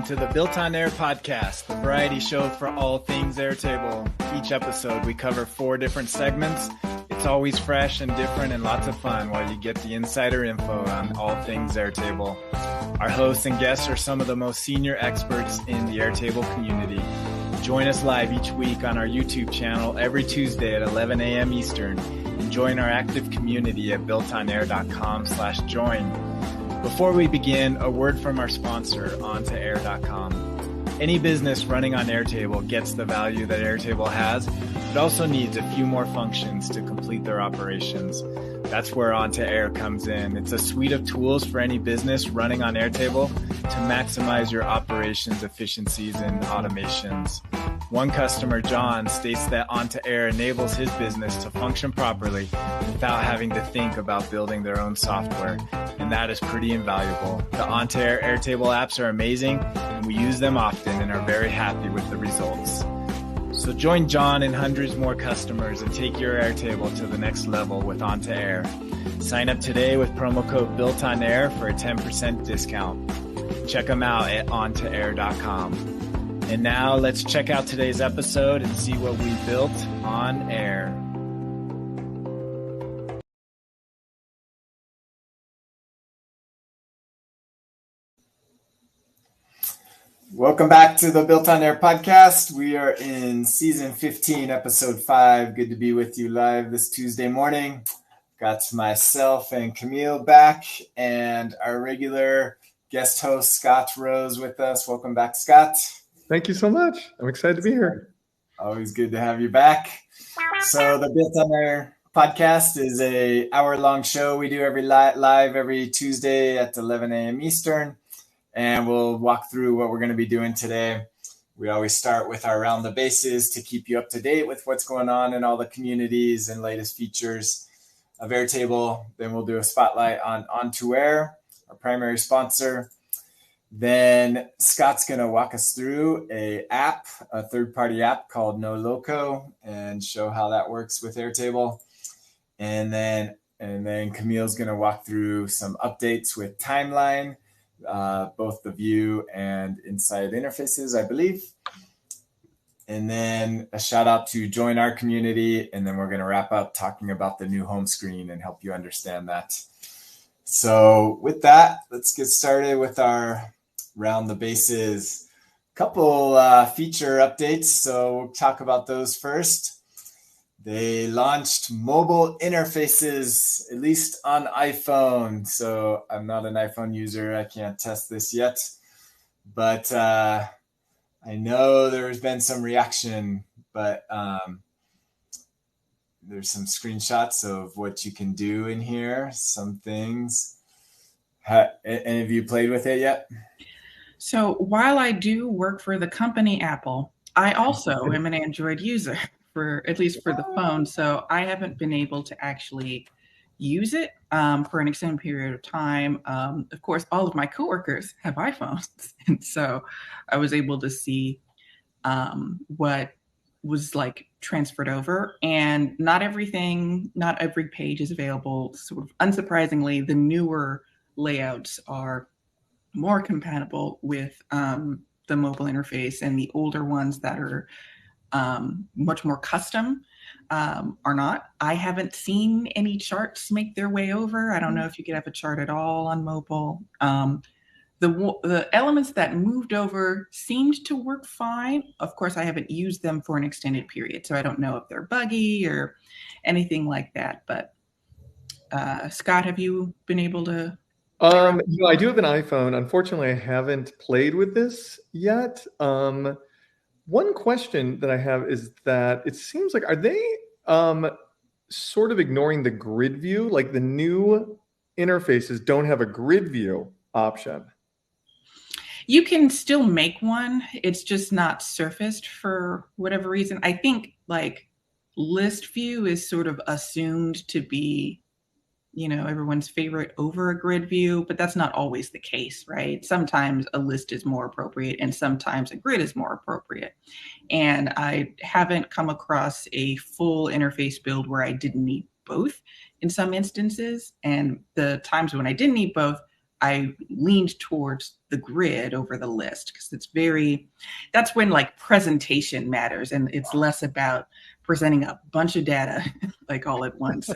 to the BuiltOnAir podcast, the variety show for all things Airtable. Each episode, we cover 4 different segments. It's always fresh and different and lots of fun while you get the insider info on all things Airtable. Our hosts and guests are some of the most senior experts in the Airtable community. Join us live each week on our YouTube channel every Tuesday at 11 a.m. Eastern and join our active community at BuiltOnAir.com/join. Before we begin, a word from our sponsor, OnToAir.com. Any business running on Airtable gets the value that Airtable has, but also needs a few more functions to complete their operations. That's where OnToAir comes in. It's a suite of tools for any business running on Airtable to maximize your operations efficiencies and automations. One customer, John, states that OnToAir enables his business to function properly without having to think about building their own software, and that is pretty invaluable. The OnToAir Airtable apps are amazing, and we use them often and are very happy with the results. So join John and hundreds more customers and take your Airtable to the next level with OnToAir. Sign up today with promo code BuiltOnAir for a 10% discount. Check them out at OnToAir.com. And now let's check out today's episode and see what we built on air. Welcome back to the BuiltOnAir podcast. We are in season 15, episode 5. Good to be with you live this Tuesday morning. Got myself and Camille back and our regular guest host, Scott Rose, with us. Welcome back, Scott. Thank you so much. I'm excited to be here. Always good to have you back. So the BuiltOnAir podcast is an hour-long show we do live every Tuesday at 11 a.m. Eastern. And we'll walk through what we're going to be doing today. We always start with our Round the Bases to keep you up to date with what's going on in all the communities and latest features of Airtable. Then we'll do a spotlight on OnToAir, our primary sponsor. Then Scott's going to walk us through a third-party app called Noloco, and show how that works with Airtable. And then Camille's going to walk through some updates with Timeline, both the view and inside interfaces, I believe. And then a shout out to join our community. And then we're going to wrap up talking about the new home screen and help you understand that. So with that, let's get started with our Round the Bases. Couple feature updates. So we'll talk about those first. They launched mobile interfaces, at least on iPhone. So I'm not an iPhone user. I can't test this yet. But I know there's been some reaction. But there's some screenshots of what you can do in here. Some things. Any of you played with it yet? So while I do work for the company Apple, I also am an Android user. At least for the phone. So I haven't been able to actually use it for an extended period of time. Of course, all of my coworkers have iPhones. And so I was able to see what was like transferred over, and not every page is available. Sort of unsurprisingly, the newer layouts are more compatible with the mobile interface, and the older ones that are much more custom are not. I haven't seen any charts make their way over. I don't know if you could have a chart at all on mobile. The elements that moved over seemed to work fine. Of course, I haven't used them for an extended period, so I don't know if they're buggy or anything like that. But Scott, have you been able to? I do have an iPhone. Unfortunately, I haven't played with this yet. One question that I have is that it seems like, are they sort of ignoring the grid view? Like the new interfaces don't have a grid view option. You can still make one. It's just not surfaced for whatever reason. I think like list view is sort of assumed to be, everyone's favorite over a grid view, but that's not always the case, right? Sometimes a list is more appropriate and sometimes a grid is more appropriate. And I haven't come across a full interface build where I didn't need both in some instances. And the times when I didn't need both, I leaned towards the grid over the list because that's when like presentation matters, and it's less about presenting a bunch of data like all at once.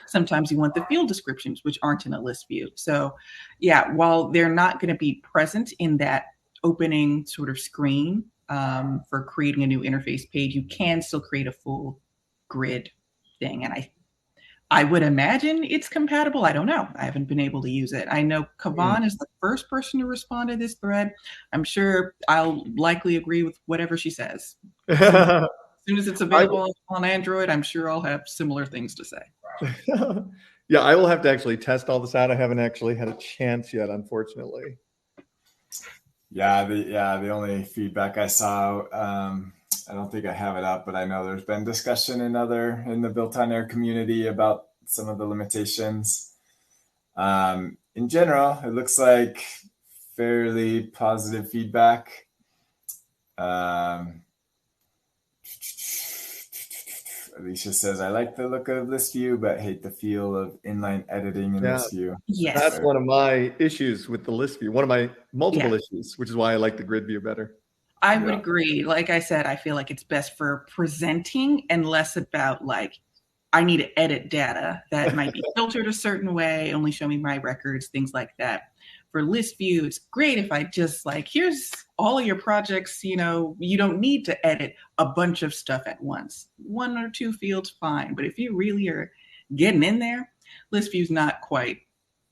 Sometimes you want the field descriptions, which aren't in a list view. So yeah, while they're not going to be present in that opening sort of screen for creating a new interface page, you can still create a full grid thing. And I would imagine it's compatible. I don't know. I haven't been able to use it. I know Kavan is the first person to respond to this thread. I'm sure I'll likely agree with whatever she says. As soon as it's available on Android, I'm sure I'll have similar things to say. Yeah, I will have to actually test all this out. I haven't actually had a chance yet, unfortunately. The only feedback I saw, I don't think I have it up, but I know there's been discussion in the BuiltOnAir community about some of the limitations. In general, it looks like fairly positive feedback. Alicia says, I like the look of list view, but hate the feel of inline editing in list view. Yes. That's one of my issues with the list view, one of my multiple issues, which is why I like the grid view better. I would agree. Like I said, I feel like it's best for presenting and less about like, I need to edit data that might be filtered a certain way, only show me my records, things like that. For list view, it's great if I just like, here's all of your projects, you don't need to edit a bunch of stuff at once. 1 or 2 fields, fine. But if you really are getting in there, list view's not quite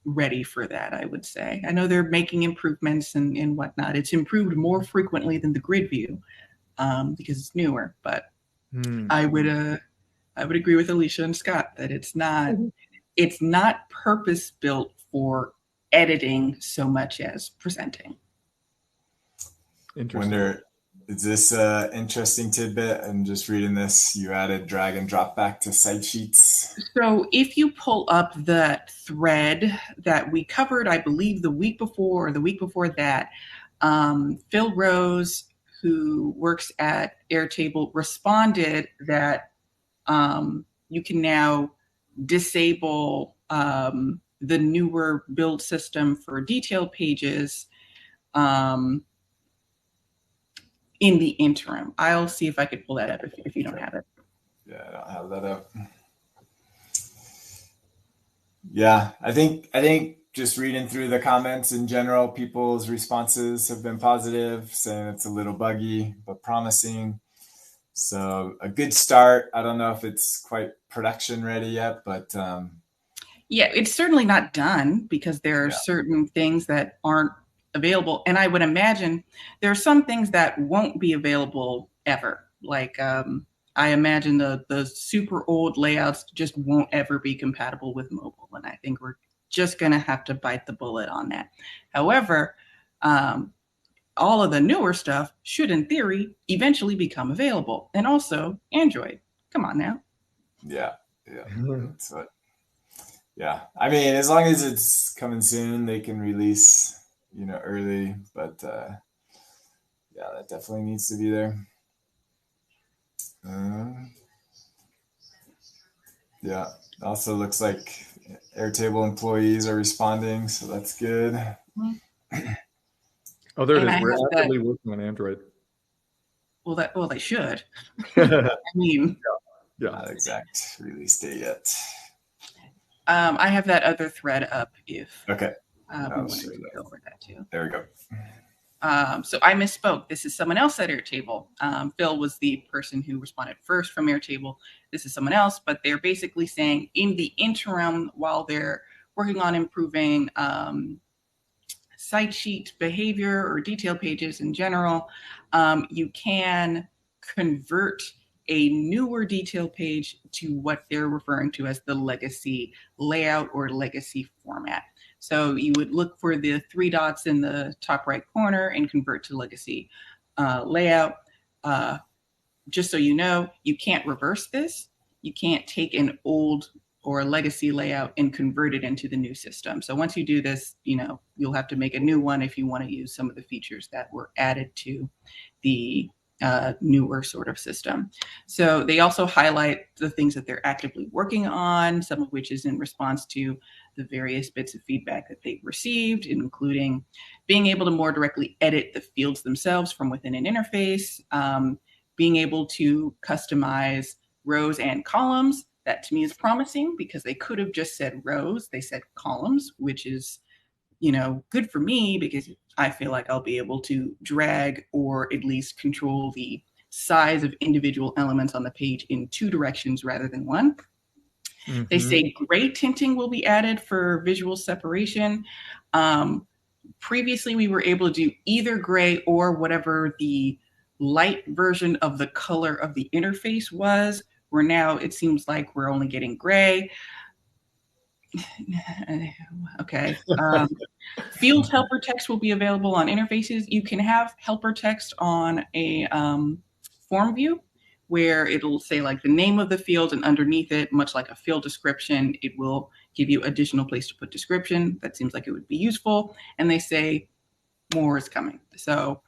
ready for that, I would say. I know they're making improvements and whatnot. It's improved more frequently than the grid view because it's newer. But I would agree with Alicia and Scott that it's not purpose built for editing so much as presenting. Interesting. Is this an interesting tidbit? I'm just reading this. You added drag and drop back to site sheets. So if you pull up the thread that we covered, I believe the week before or the week before that, Phil Rose, who works at Airtable, responded that you can now disable the newer build system for detailed pages in the interim. I'll see if I could pull that up if you don't have it. Yeah, I don't have that up. Yeah, I think just reading through the comments in general, people's responses have been positive, saying it's a little buggy, but promising. So a good start. I don't know if it's quite production ready yet, but yeah, it's certainly not done because there are certain things that aren't available. And I would imagine there are some things that won't be available ever. Like I imagine the super old layouts just won't ever be compatible with mobile. And I think we're just going to have to bite the bullet on that. However, all of the newer stuff should, in theory, eventually become available. And also Android. Come on now. Yeah. That's what. Yeah. I mean, as long as it's coming soon, they can release, early. But that definitely needs to be there. Also looks like Airtable employees are responding, so that's good. Oh, there it is. We're actively working on Android. Well, they should. I mean, not exact release date yet. I have that other thread up if okay. We want to go over that too. There we go. So I misspoke. This is someone else at Airtable. Phil was the person who responded first from Airtable. This is someone else, but they're basically saying in the interim, while they're working on improving site sheet behavior or detail pages in general, you can convert a newer detail page to what they're referring to as the legacy layout or legacy format. So you would look for the 3 dots in the top right corner and convert to legacy layout. Just so you know, you can't reverse this. You can't take an old or a legacy layout and convert it into the new system. So once you do this, you'll have to make a new one if you want to use some of the features that were added to the newer sort of system. So they also highlight the things that they're actively working on, some of which is in response to the various bits of feedback that they've received, including being able to more directly edit the fields themselves from within an interface, being able to customize rows and columns. That to me is promising because they could have just said rows, they said columns, which is, good for me because I feel like I'll be able to drag or at least control the size of individual elements on the page in two directions rather than one. Mm-hmm. They say gray tinting will be added for visual separation. Previously, we were able to do either gray or whatever the light version of the color of the interface was, where now it seems like we're only getting gray. Okay. Field helper text will be available on interfaces. You can have helper text on a form view where it'll say like the name of the field, and underneath it, much like a field description, it will give you additional place to put description. That seems like it would be useful. And they say more is coming. So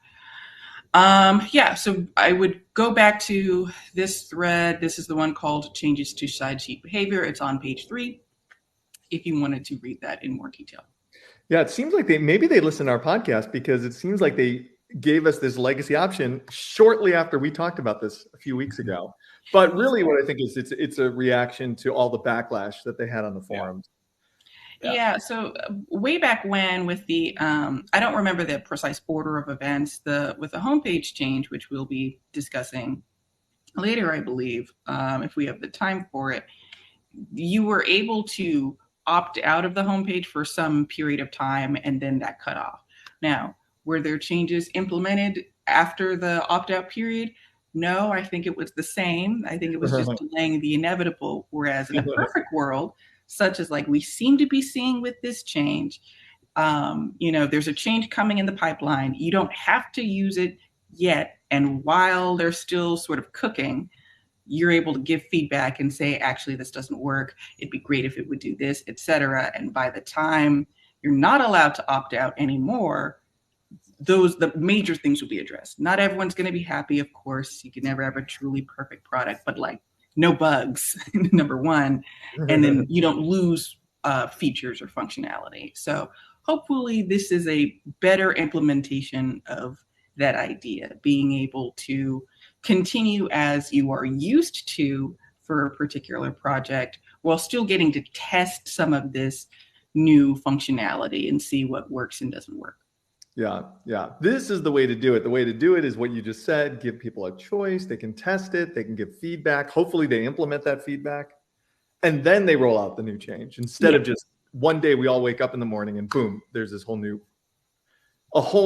so I would go back to this thread. This is the one called Changes to Side Sheet Behavior. It's on page 3. If you wanted to read that in more detail. Yeah, it seems like maybe they listened to our podcast because it seems like they gave us this legacy option shortly after we talked about this a few weeks ago. But really what I think is it's a reaction to all the backlash that they had on the forums. Yeah, so way back when with the, I don't remember the precise order of events, with the homepage change, which we'll be discussing later, I believe, if we have the time for it, you were able to opt out of the homepage for some period of time, and then that cut off. Now, were there changes implemented after the opt-out period? No, I think it was the same. I think it was just delaying the inevitable. Whereas in a perfect world, such as like we seem to be seeing with this change, there's a change coming in the pipeline. You don't have to use it yet. And while they're still sort of cooking, you're able to give feedback and say, actually, this doesn't work. It'd be great if it would do this, et cetera. And by the time you're not allowed to opt out anymore, the major things will be addressed. Not everyone's going to be happy, of course. You can never have a truly perfect product, but like no bugs, number one. And then you don't lose features or functionality. So hopefully this is a better implementation of that idea, being able to continue as you are used to for a particular project while still getting to test some of this new functionality and see what works and doesn't work. Yeah. This is the way to do it. The way to do it is what you just said, give people a choice. They can test it. They can give feedback. Hopefully they implement that feedback. And then they roll out the new change instead of just one day we all wake up in the morning and boom, there's this whole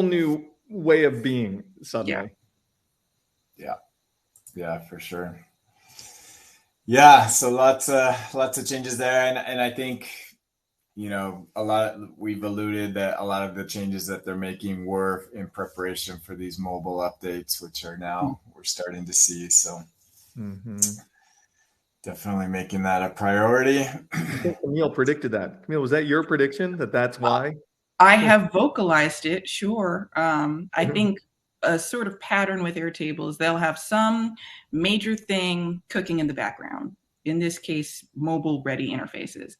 new way of being suddenly. Yeah, for sure. Yeah, so lots of changes there, and I think we've alluded that a lot of the changes that they're making were in preparation for these mobile updates, which are now we're starting to see. So definitely making that a priority. I think Camille predicted that. Camille, was that your prediction that's why? I have vocalized it, sure. I think a sort of pattern with Airtable is they'll have some major thing cooking in the background, in this case, mobile ready interfaces.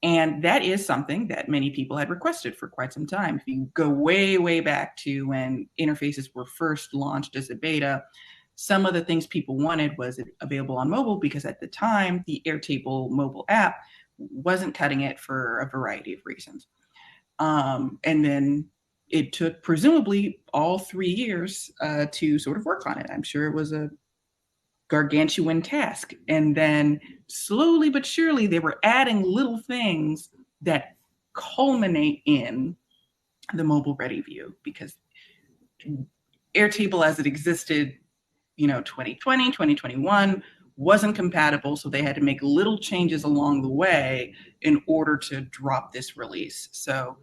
And that is something that many people had requested for quite some time. If you go way, way back to when interfaces were first launched as a beta, some of the things people wanted was available on mobile because at the time, the Airtable mobile app wasn't cutting it for a variety of reasons. And then it took presumably all 3 years to sort of work on it. I'm sure it was a gargantuan task. And then slowly but surely, they were adding little things that culminate in the mobile ready view, because Airtable as it existed, 2020, 2021 wasn't compatible. So they had to make little changes along the way in order to drop this release. So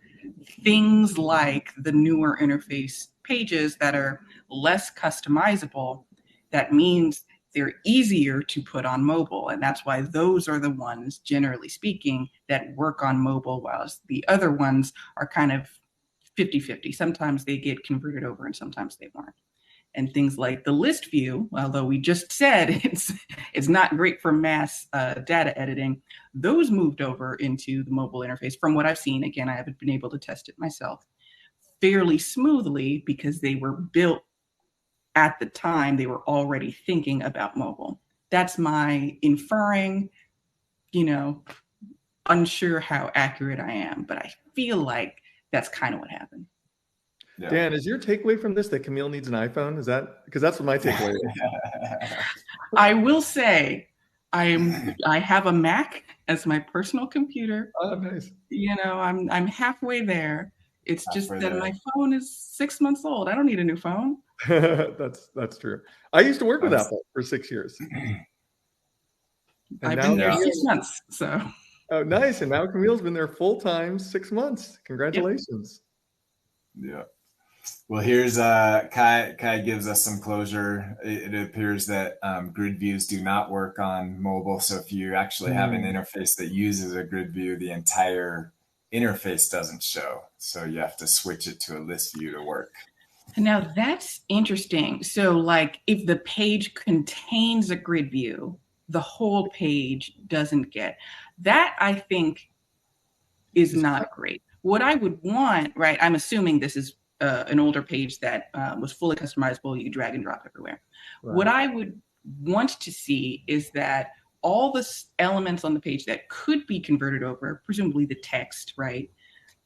things like the newer interface pages that are less customizable, that means they're easier to put on mobile. And that's why those are the ones, generally speaking, that work on mobile, whilst the other ones are kind of 50-50. Sometimes they get converted over and sometimes they weren't. and things like the list view, although we just said it's not great for mass data editing, those moved over into the mobile interface from what I've seen. Again, I haven't been able to test it myself, fairly smoothly because they were built at the time they were already thinking about mobile. That's my inferring, unsure how accurate I am, but I feel like that's kind of what happened. Yeah. Dan, is your takeaway from this that Camille needs an iPhone? Is that, because that's what my takeaway is. I will say I have a Mac as my personal computer. Oh, nice. I'm halfway there. It's just that my phone is 6 months old. I don't need a new phone. That's true. I used to work with Apple for 6 years. I've been there 6 months. So. Oh, nice. And now Camille's been there full time 6 months. Congratulations. Yeah. Well, here's Kai gives us some closure. It appears that grid views do not work on mobile. So if you actually have an interface that uses a grid view, the entire interface doesn't show. So you have to switch it to a list view to work. Now that's interesting. So like if the page contains a grid view, the whole page doesn't get. That I think is not great. What I would want, right? I'm assuming this is an older page that was fully customizable. You drag and drop everywhere. Right. What I would want to see is that all the elements on the page that could be converted over, presumably the text, right?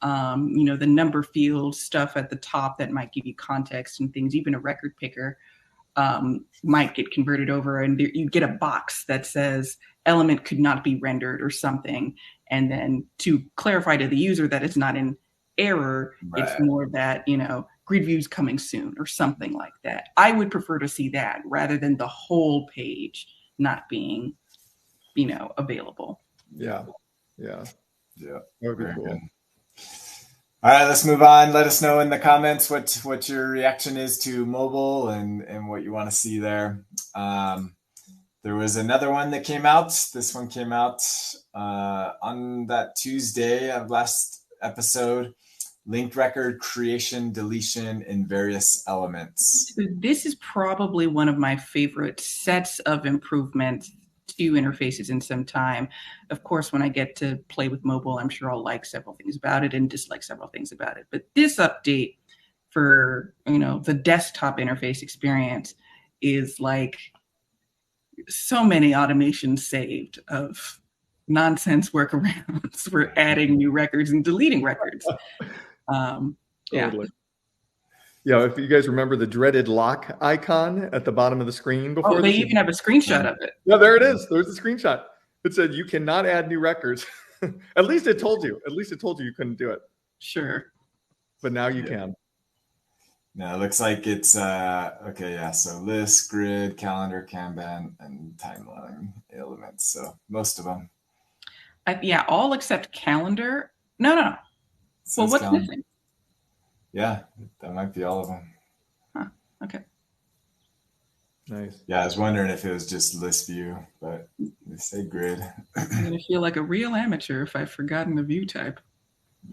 The number field stuff at the top that might give you context and things, even a record picker might get converted over, and you get a box that says element could not be rendered or something. And then to clarify to the user that it's not in error, right. It's more that, grid views coming soon or something like that. I would prefer to see that rather than the whole page not being, available. Yeah. That would be cool. Good. All right, let's move on. Let us know in the comments what your reaction is to mobile and what you want to see there. There was another one that came out. This one came out on that Tuesday of last episode. Linked record creation, deletion in various elements. This is probably one of my favorite sets of improvements to interfaces in some time. Of course, when I get to play with mobile, I'm sure I'll like several things about it and dislike several things about it. But this update for, the desktop interface experience is like so many automations saved of nonsense workarounds for adding new records and deleting records. Totally. Yeah, if you guys remember the dreaded lock icon at the bottom of the screen before. Oh, they even have a screenshot of it. Yeah, there it is. There's a screenshot. It said you cannot add new records. At least it told you. You couldn't do it. Sure. But now you can. No, it looks like it's okay. Yeah, so list, grid, calendar, Kanban, and timeline elements. So most of them. All except calendar. No. Well, what's calendar missing? Yeah, that might be all of them. Huh. Okay. Nice. Yeah, I was wondering if it was just list view, but they say grid. I'm going to feel like a real amateur if I've forgotten the view type.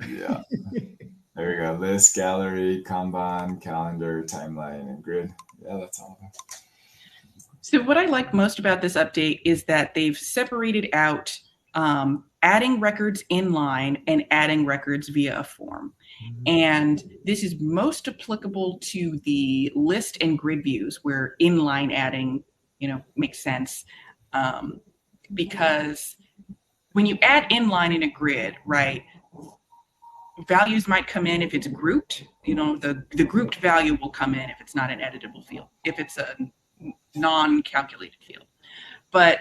Yeah. There we go. List, gallery, Kanban, calendar, timeline, and grid. Yeah, that's all of them. So what I like most about this update is that they've separated out adding records inline and adding records via a form. And this is most applicable to the list and grid views where inline adding, makes sense. Because when you add inline in a grid, right, values might come in if it's grouped. The grouped value will come in if it's not an editable field, if it's a non-calculated field. But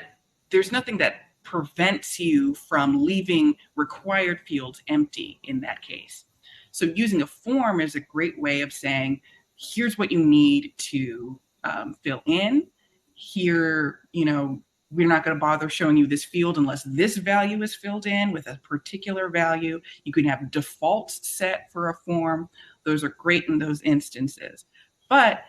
there's nothing that prevents you from leaving required fields empty in that case. So using a form is a great way of saying, here's what you need to fill in. Here, we're not going to bother showing you this field unless this value is filled in with a particular value. You can have defaults set for a form. Those are great in those instances. But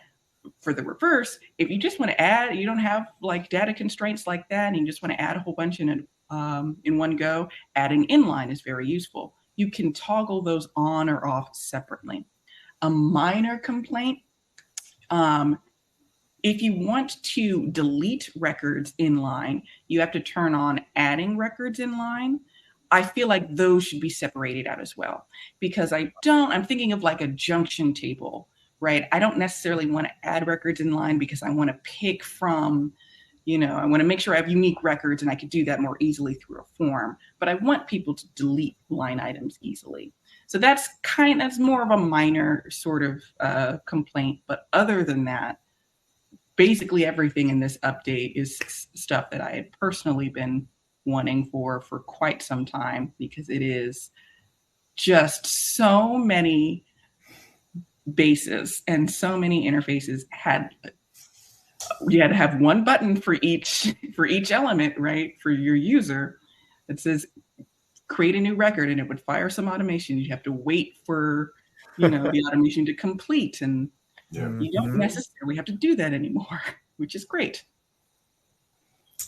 for the reverse, if you just want to add, you don't have like data constraints like that, and you just want to add a whole bunch in one go, adding inline is very useful. You can toggle those on or off separately. A minor complaint if you want to delete records in line, you have to turn on adding records in line. I feel like those should be separated out as well, because I'm thinking of like a junction table, right? I don't necessarily want to add records in line because I want to pick from, I want to make sure I have unique records, and I could do that more easily through a form, but I want people to delete line items easily. So that's more of a minor sort of complaint. But other than that, basically everything in this update is stuff that I had personally been wanting for quite some time, because it is just so many bases and so many interfaces. You had to have one button for each element, right? For your user that says create a new record, and it would fire some automation. You'd have to wait for the automation to complete, and you don't necessarily have to do that anymore, which is great.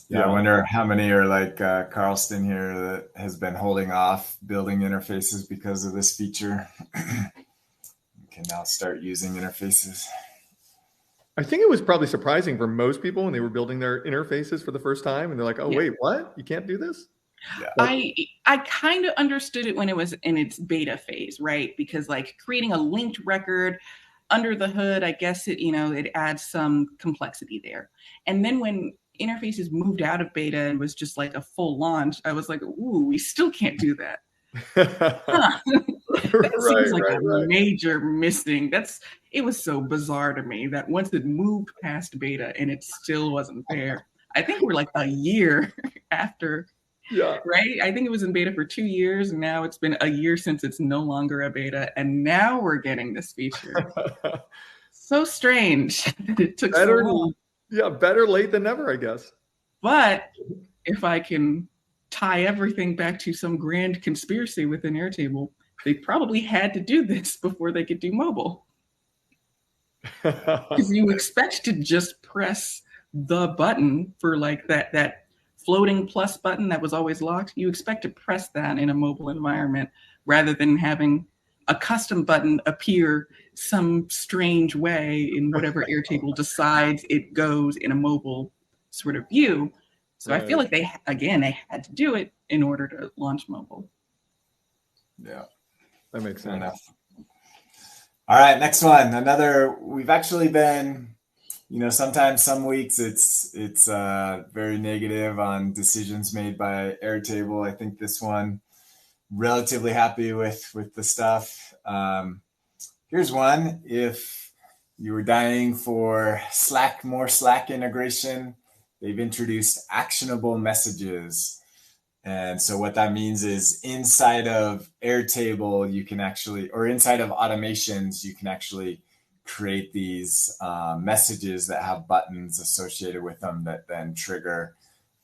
Yeah, I wonder how many are like Carlston here that has been holding off building interfaces because of this feature. Can now start using interfaces. I think it was probably surprising for most people when they were building their interfaces for the first time, and they're like, "Oh, wait, what? You can't do this?" Yeah. I kind of understood it when it was in its beta phase, right? Because like creating a linked record under the hood, I guess it adds some complexity there. And then when interfaces moved out of beta and was just like a full launch, I was like, ooh, we still can't do that. That seems like a major missing. It was so bizarre to me that once it moved past beta and it still wasn't there. I think we're like a year after. Yeah. Right? I think it was in beta for 2 years, and now it's been a year since it's no longer a beta, and now we're getting this feature. So strange. It took so long. Yeah, better late than never, I guess. But if I can tie everything back to some grand conspiracy within Airtable, they probably had to do this before they could do mobile. Because you expect to just press the button for like that floating plus button that was always locked. You expect to press that in a mobile environment rather than having a custom button appear some strange way in whatever Airtable decides it goes in a mobile sort of view. So I feel like they had to do it in order to launch mobile. Yeah, that makes sense. Enough. All right, next one. We've actually been, sometimes some weeks it's very negative on decisions made by Airtable. I think this one, relatively happy with the stuff. Here's one. If you were dying for more Slack integration, they've introduced actionable messages. And so what that means is inside of Airtable, you can actually, or inside of automations, you can actually create these messages that have buttons associated with them that then trigger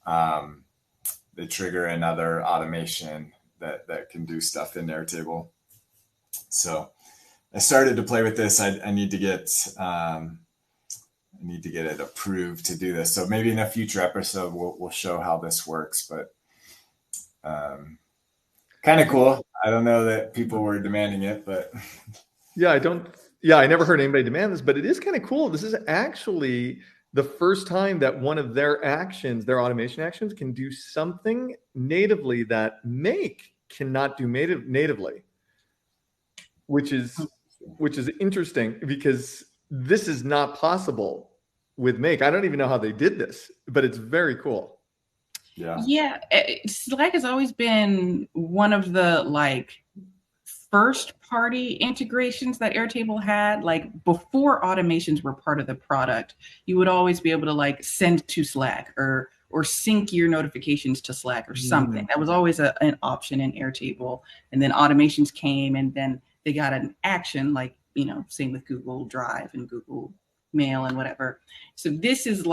another automation that can do stuff in Airtable. So I started to play with this. I need to get it approved to do this. So maybe in a future episode we'll show how this works, but kind of cool. I don't know that people were demanding it, but I never heard anybody demand this, but it is kind of cool. This is actually the first time that one of their actions, their automation actions, can do something natively that Make cannot do natively, which is interesting because this is not possible with Make. I don't even know how they did this, but it's very cool. Yeah. Slack has always been one of the first party integrations that Airtable had. Like before automations were part of the product, you would always be able to send to Slack or sync your notifications to Slack or something. That was always an option in Airtable. And then automations came, and then they got an action, same with Google Drive and Google Mail and whatever. So this is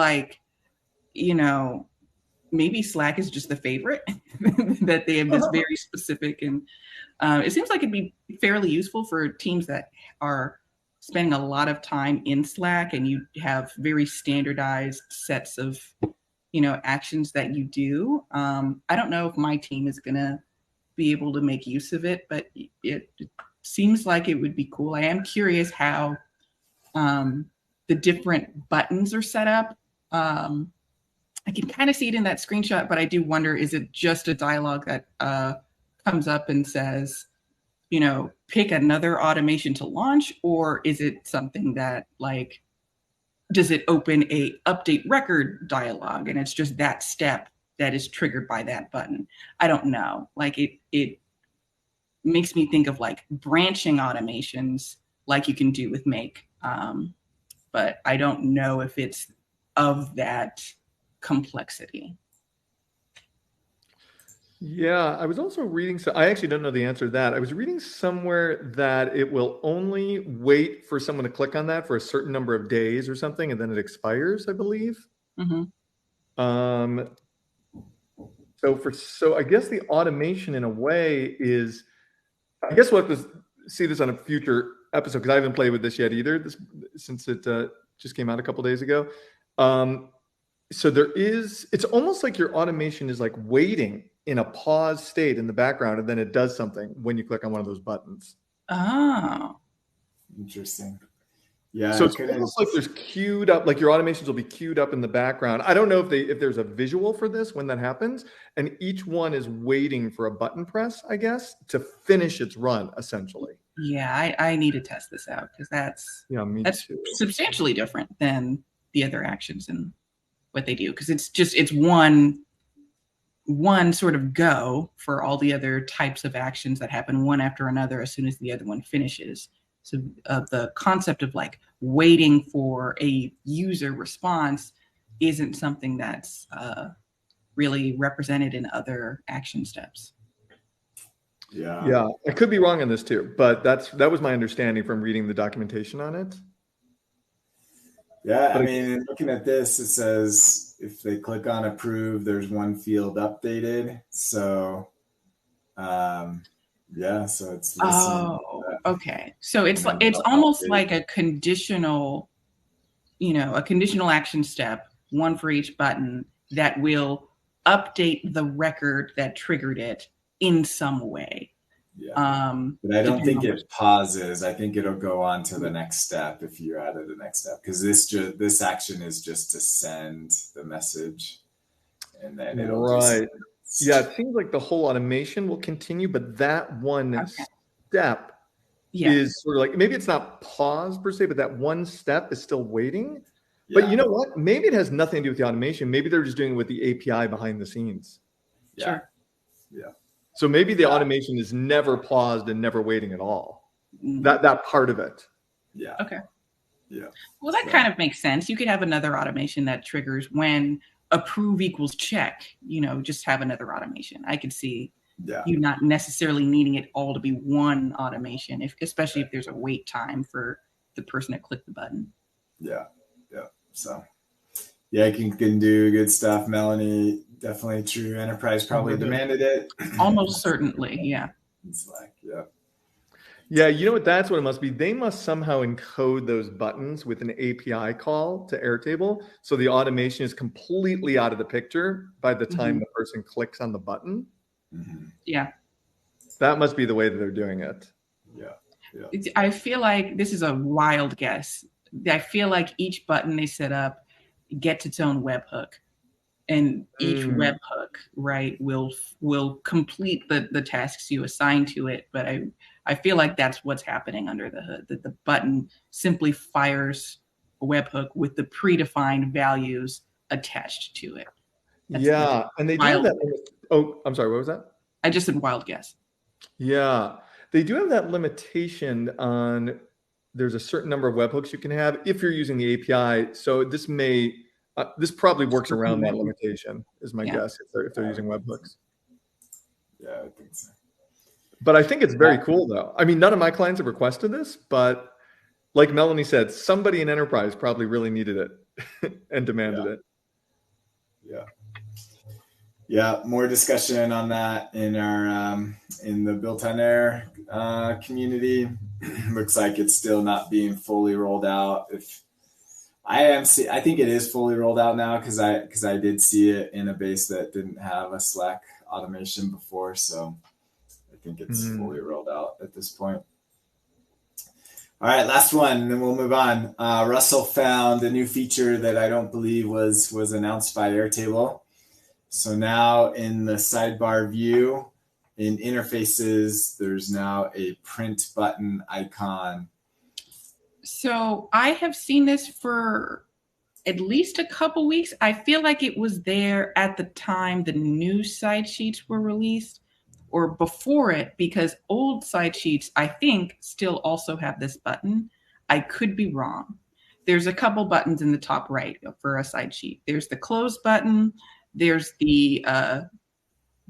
maybe Slack is just the favorite that they have this very specific, and it seems like it'd be fairly useful for teams that are spending a lot of time in Slack and you have very standardized sets of, actions that you do. I don't know if my team is going to be able to make use of it, but it seems like it would be cool. I am curious how the different buttons are set up. I can kind of see it in that screenshot, but I do wonder, is it just a dialogue that comes up and says, pick another automation to launch, or is it something that like, does it open a update record dialogue and it's just that step that is triggered by that button? I don't know. Like it makes me think of like branching automations like you can do with Make. But I don't know if it's of that complexity. Yeah, I was also reading, so I actually don't know the answer to that. I was reading somewhere that it will only wait for someone to click on that for a certain number of days or something, and then it expires, I believe. Mm-hmm. So I guess the automation in a way is, I guess we'll have to see this on a future episode because I haven't played with this yet either, since it just came out a couple days ago. So it's almost like your automation is like waiting in a pause state in the background, and then it does something when you click on one of those buttons. Oh, interesting. Yeah. So it's almost like there's queued up, like your automations will be queued up in the background. I don't know if there's a visual for this when that happens, and each one is waiting for a button press, I guess, to finish its run, essentially. Yeah, I need to test this out because that's too. Substantially different than the other actions and what they do, because it's one sort of go for all the other types of actions that happen one after another as soon as the other one finishes. So the concept of like waiting for a user response isn't something that's really represented in other action steps. Yeah, I could be wrong on this too, but that was my understanding from reading the documentation on it. Yeah, I mean, looking at this, it says if they click on approve, there's one field updated. So, so it's listening. Oh, okay. So it's almost like a conditional, a conditional action step, one for each button that will update the record that triggered it in some way. Yeah. But I don't think it pauses. I think it'll go on to the next step if you added the next step, because this action is just to send the message, and then it'll it seems like the whole automation will continue, but that one step is sort of like, maybe it's not pause per se, but that one step is still waiting. Yeah. But you know what? Maybe it has nothing to do with the automation. Maybe they're just doing it with the API behind the scenes. Yeah. Sure. Yeah. So maybe the automation is never paused and never waiting at all. That part of it. Yeah. Okay. Yeah. Well, that kind of makes sense. You could have another automation that triggers when approve equals check, just have another automation. I could see you not necessarily needing it all to be one automation, especially if there's a wait time for the person to click the button. Yeah. Yeah. So you can do good stuff. Melanie, definitely true. Enterprise probably demanded it. Almost certainly. Yeah. It's like, yeah. Yeah, you know what? That's what it must be. They must somehow encode those buttons with an API call to Airtable, so the automation is completely out of the picture by the time the person clicks on the button. Mm-hmm. Yeah. That must be the way that they're doing it. Yeah. I feel like this is a wild guess. I feel like each button they set up gets its own webhook. And each webhook, right, will complete the tasks you assign to it. But I feel like that's what's happening under the hood, that the button simply fires a webhook with the predefined values attached to it. That's and they do have that. Oh, I'm sorry, what was that? I just said wild guess. Yeah, they do have that limitation on there's a certain number of webhooks you can have if you're using the API. So this this probably works around that limitation, is my guess, if they're using webhooks. Yeah, I think so. But I think it's very cool, though. I mean, none of my clients have requested this, but like Melanie said, somebody in enterprise probably really needed it and demanded it. Yeah, more discussion on that in our in the BuiltOnAir community. Looks like it's still not being fully rolled out. I think it is fully rolled out now because I did see it in a base that didn't have a Slack automation before, so I think it's fully rolled out at this point. All right, last one, and then we'll move on. Russell found a new feature that I don't believe was announced by Airtable. So now in the sidebar view, in interfaces, there's now a print button icon. So I have seen this for at least a couple weeks. I feel like it was there at the time the new side sheets were released or before it, because old side sheets, I think, still also have this button. I could be wrong. There's a couple buttons in the top right for a side sheet. There's the close button. There's the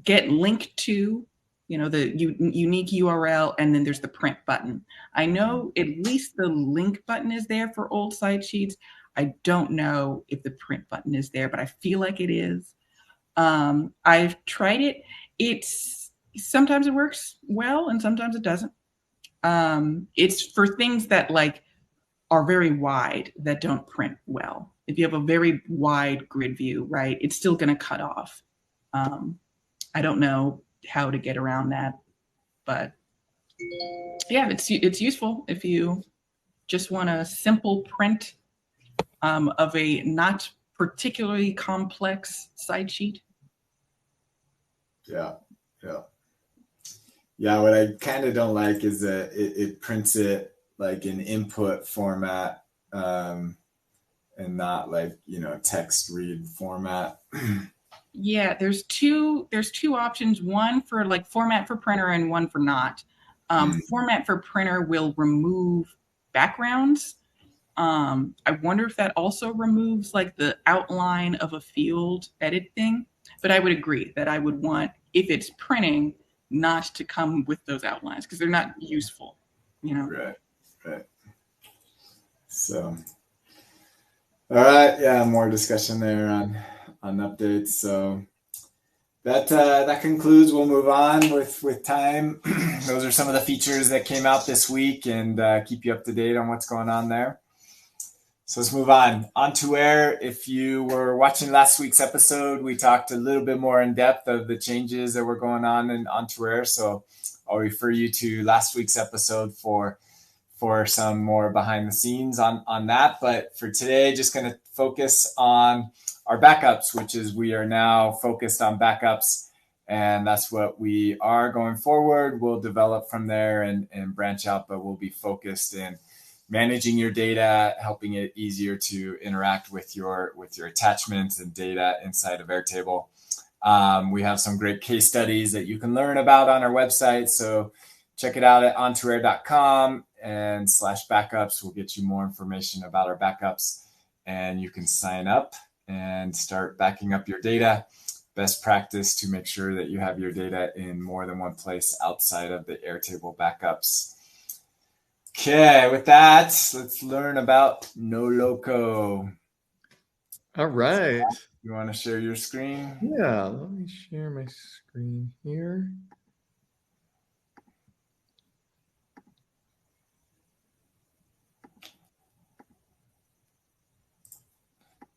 get linked to, the unique URL, and then there's the print button. I know at least the link button is there for old side sheets. I don't know if the print button is there, but I feel like it is. I've tried it. Sometimes it works well and sometimes it doesn't. It's for things that are very wide that don't print well. If you have a very wide grid view, right, it's still going to cut off. I don't know how to get around that, but yeah, it's useful if you just want a simple print of a not particularly complex side sheet. Yeah. What I kind of don't like is that it prints it like in input format and not text read format. Yeah, there's two options, one for format for printer and one for not. Format for printer will remove backgrounds. I wonder if that also removes the outline of a field edit thing. But I would agree that I would want, if it's printing, not to come with those outlines because they're not useful, Right. So, all right, yeah, more discussion there on updates. So that concludes. We'll move on with time. Those are some of the features that came out this week, and keep you up to date on what's going on there. So let's move on to Air. If you were watching last week's episode, we talked a little bit more in depth of the changes that were going on in onto Air. So I'll refer you to last week's episode for some more behind the scenes on that. But for today, just going to focus on our backups, which is we are now focused on backups, and that's what we are going forward. We'll develop from there and branch out, but we'll be focused in managing your data, helping it easier to interact with your attachments and data inside of Airtable. We have some great case studies that you can learn about on our website. So check it out at ontoair.com and /backups. We'll get you more information about our backups, and you can sign up and start backing up your data. Best practice to make sure that you have your data in more than one place outside of the Airtable backups. Okay, with that, let's learn about Noloco. All right. You want to share your screen? Yeah, let me share my screen here.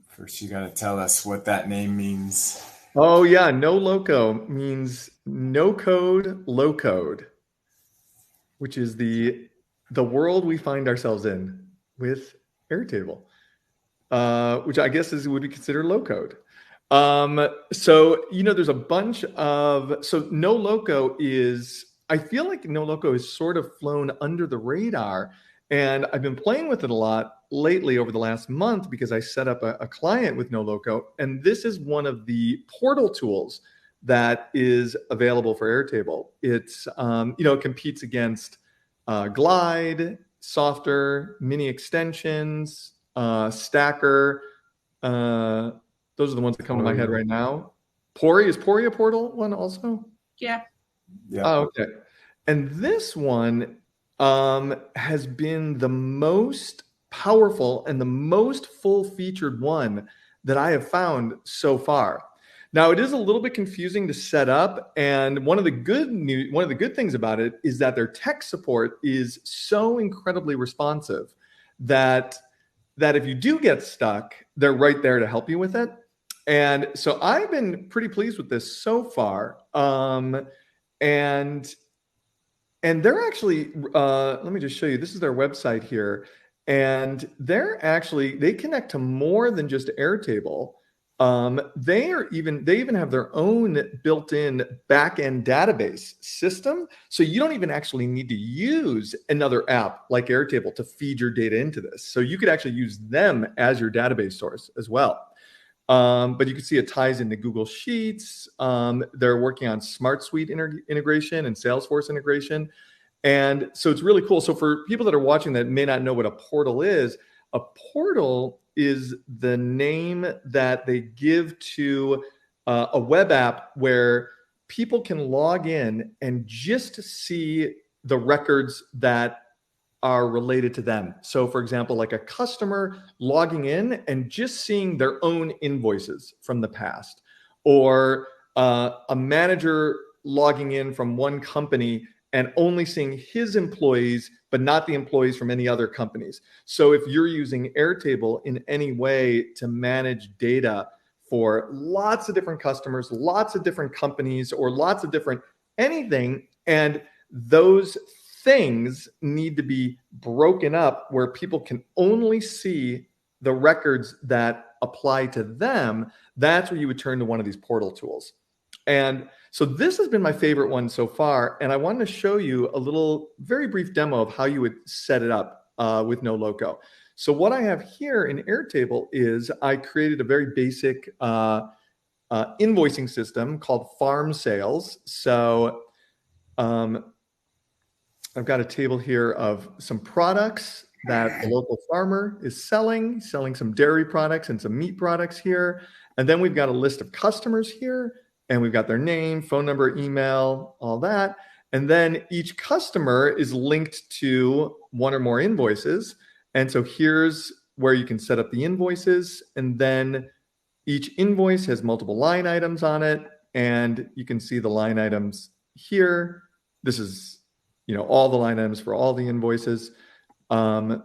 First, you got to tell us what that name means. Oh, yeah. Noloco means no code, low code, which is the world we find ourselves in with Airtable, which I guess would be considered low code. So, there's a bunch of, Noloco I feel like Noloco has sort of flown under the radar, and I've been playing with it a lot lately over the last month because I set up a client with Noloco, and this is one of the portal tools that is available for Airtable. It's, it competes against Glide, Softer, Mini Extensions, Stacker. Those are the ones that come to my head right now. Pori, is Pori a portal one also? Yeah. Oh, okay. And this one has been the most powerful and the most full-featured one that I have found so far. Now, it is a little bit confusing to set up, and one of the good things about it is that their tech support is so incredibly responsive that if you do get stuck, they're right there to help you with it. And so I've been pretty pleased with this so far. And And they're actually, let me just show you, this is their website here. And they connect to more than just Airtable. They even have their own built-in back-end database system. So you don't even actually need to use another app like Airtable to feed your data into this. So you could actually use them as your database source as well. But you can see it ties into Google Sheets. They're working on Smart Suite integration and Salesforce integration. And so it's really cool. So for people that are watching that may not know what a portal is the name that they give to a web app where people can log in and just see the records that are related to them. So for example, like a customer logging in and just seeing their own invoices from the past, or a manager logging in from one company and only seeing his employees, but not the employees from any other companies. So if you're using Airtable in any way to manage data for lots of different customers, lots of different companies, or lots of different anything, and those things need to be broken up where people can only see the records that apply to them, that's where you would turn to one of these portal tools. And so this has been my favorite one so far. And I wanted to show you a little very brief demo of how you would set it up with Noloco. So what I have here in Airtable is I created a very basic invoicing system called farm sales. So I've got a table here of some products that the local farmer is selling some dairy products and some meat products here. And then we've got a list of customers here, and we've got their name, phone number, email, all that. And then each customer is linked to one or more invoices. And so here's where you can set up the invoices. And then each invoice has multiple line items on it. And you can see the line items here. This is, all the line items for all the invoices. And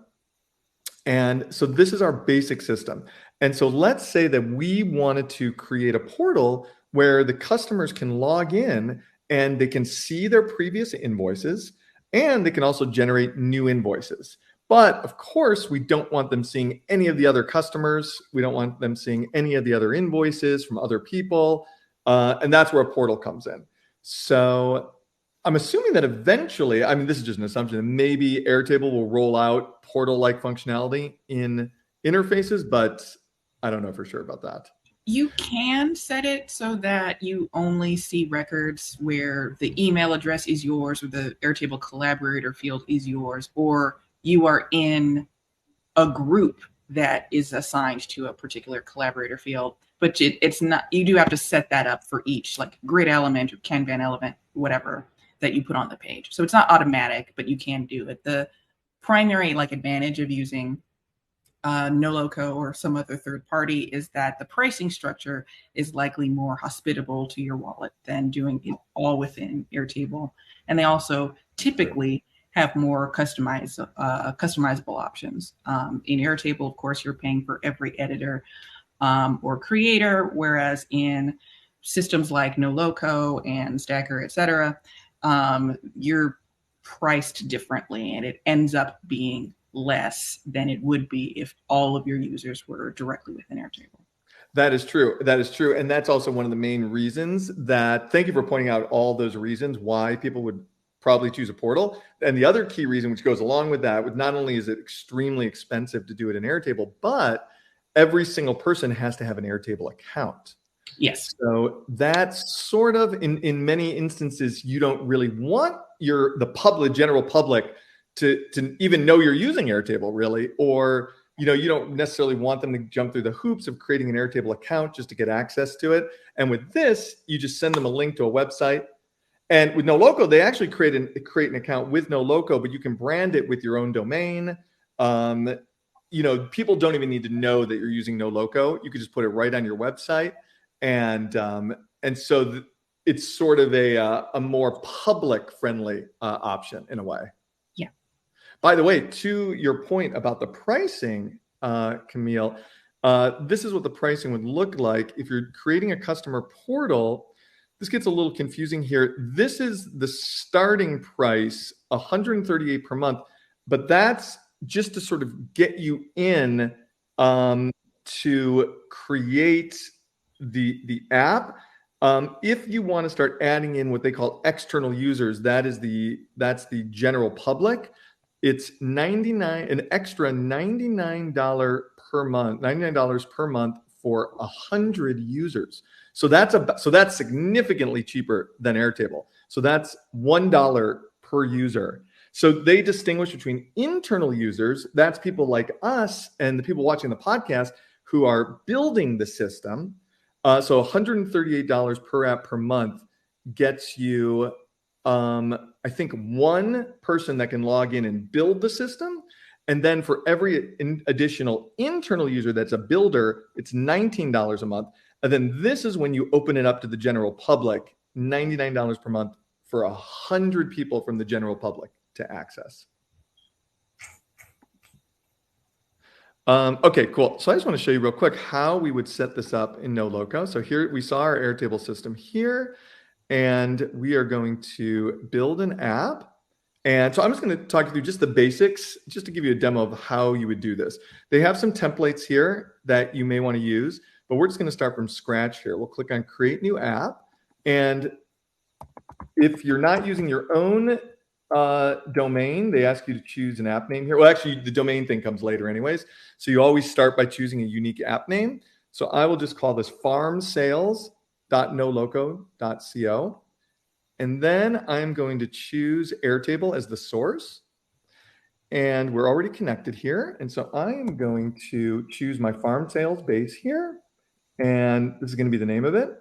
so this is our basic system. And so let's say that we wanted to create a portal where the customers can log in and they can see their previous invoices, and they can also generate new invoices. But of course, we don't want them seeing any of the other customers. We don't want them seeing any of the other invoices from other people. And that's where a portal comes in. So I'm assuming that eventually, this is just an assumption, that maybe Airtable will roll out portal-like functionality in interfaces, but I don't know for sure about that. You can set it so that you only see records where the email address is yours or the Airtable collaborator field is yours, or you are in a group that is assigned to a particular collaborator field. But it's not, you do have to set that up for each, like grid element or Kanban element, whatever, that you put on the page. So it's not automatic, but you can do it. The primary advantage of using Noloco or some other third party is that the pricing structure is likely more hospitable to your wallet than doing it all within Airtable. And they also typically have more customizable options. In Airtable, of course, you're paying for every editor or creator, whereas in systems like Noloco and Stacker, et cetera, you're priced differently, and it ends up being less than it would be if all of your users were directly within Airtable. That is true. And that's also one of the main reasons thank you for pointing out all those reasons why people would probably choose a portal. And the other key reason, which goes along with that, not only is it extremely expensive to do it in Airtable, but every single person has to have an Airtable account. Yes. So that's sort of, in many instances, you don't really want the general public to even know you're using Airtable, really, or you don't necessarily want them to jump through the hoops of creating an Airtable account just to get access to it. And with this, you just send them a link to a website. And with Noloco, they actually create an account with Noloco, but you can brand it with your own domain. People don't even need to know that you're using Noloco. You could just put it right on your website. And so it's sort of a more public-friendly option in a way. Yeah. By the way, to your point about the pricing, Camille, this is what the pricing would look like if you're creating a customer portal. this gets a little confusing here. This is the starting price, $138 per month, but that's just to sort of get you in to create the app. If you want to start adding in what they call external users, that's the general public. It's an extra $99 per month, $99 per month for 100 users. So that's significantly cheaper than Airtable. So that's $1 per user. So they distinguish between internal users, that's people like us and the people watching the podcast who are building the system. So $138 per app per month gets you, I think, one person that can log in and build the system. And then for every additional internal user that's a builder, it's $19 a month. And then this is when you open it up to the general public, $99 per month for 100 people from the general public to access. Okay, cool. So I just want to show you real quick how we would set this up in Noloco. So here we saw our Airtable system here, and we are going to build an app. And so I'm just going to talk you through just the basics, just to give you a demo of how you would do this. They have some templates here that you may want to use, but we're just going to start from scratch here. We'll click on Create New App. And if you're not using your own domain, they ask you to choose an app name here. Well, actually, the domain thing comes later anyways. So you always start by choosing a unique app name. So I will just call this farmsales.noloco.co. And then I'm going to choose Airtable as the source. And we're already connected here. And so I am going to choose my farm sales base here. And this is going to be the name of it.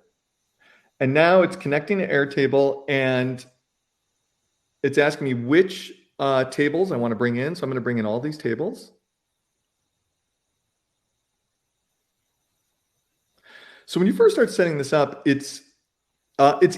And now it's connecting to Airtable, and it's asking me which tables I want to bring in. So I'm going to bring in all these tables. So when you first start setting this up, it's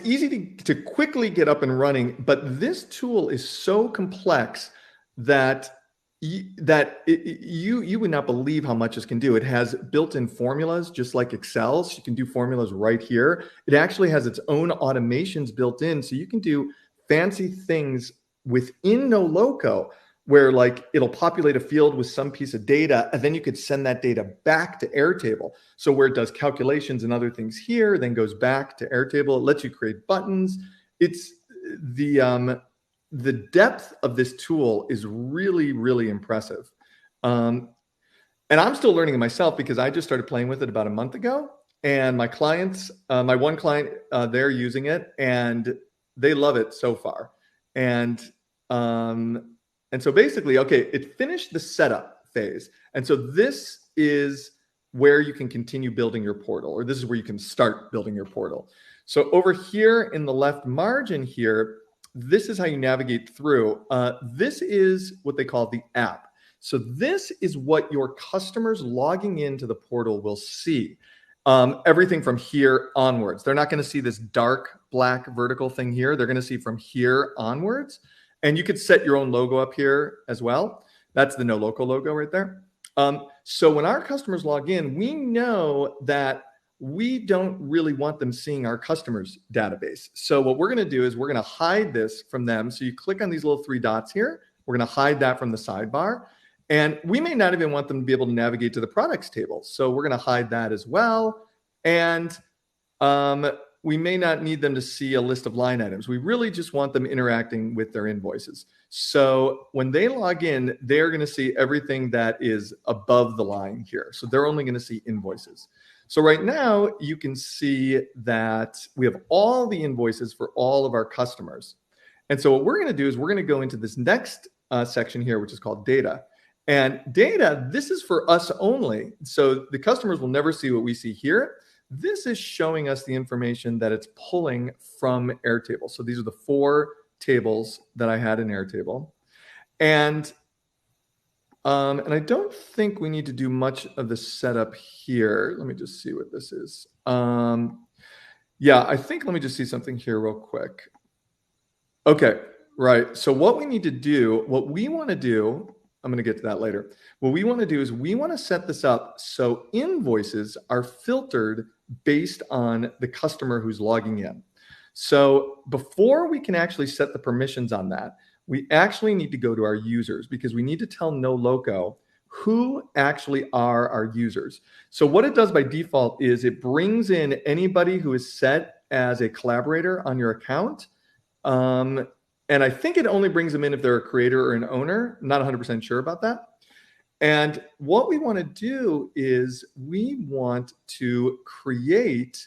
easy to quickly get up and running, but this tool is so complex that you would not believe how much this can do. It has built-in formulas, just like Excel. So you can do formulas right here. It actually has its own automations built in, so you can do fancy things within Noloco, where like it'll populate a field with some piece of data, and then you could send that data back to Airtable. So where it does calculations and other things here, then goes back to Airtable. It lets you create buttons. It's the depth of this tool is really, really impressive. And I'm still learning it myself because I just started playing with it about a month ago. And my clients, my one client, they're using it and they love it so far. And so basically, okay, it finished the setup phase. And so this is where you can continue building your portal, or this is where you can start building your portal. So over here in the left margin here, this is how you navigate through. This is what they call the app. So this is what your customers logging into the portal will see. Everything from here onwards. They're not going to see this dark black vertical thing here. They're going to see from here onwards. And you could set your own logo up here as well. That's the Noloco logo right there. So when our customers log in, we know that we don't really want them seeing our customers' database. So what we're going to do is we're going to hide this from them. So you click on these little three dots here. We're going to hide that from the sidebar. And we may not even want them to be able to navigate to the products table. So we're going to hide that as well. And we may not need them to see a list of line items. We really just want them interacting with their invoices. So when they log in, they're going to see everything that is above the line here. So they're only going to see invoices. So right now, you can see that we have all the invoices for all of our customers. And so what we're going to do is we're going to go into this next section here, which is called data. And data, this is for us only. So the customers will never see what we see here. This is showing us the information that it's pulling from Airtable. So these are the 4 tables that I had in Airtable. And I don't think we need to do much of the setup here. Let me just see what this is. Yeah, I think, let me just see something here real quick. Okay, right. So what we need to do, what we want to do, I'm going to get to that later. What we want to do is we want to set this up so invoices are filtered based on the customer who's logging in. So before we can actually set the permissions on that, we actually need to go to our users, because we need to tell Noloco who actually are our users. So what it does by default is it brings in anybody who is set as a collaborator on your account. And I think it only brings them in if they're a creator or an owner. I'm not 100% sure about that. And what we want to do is we want to create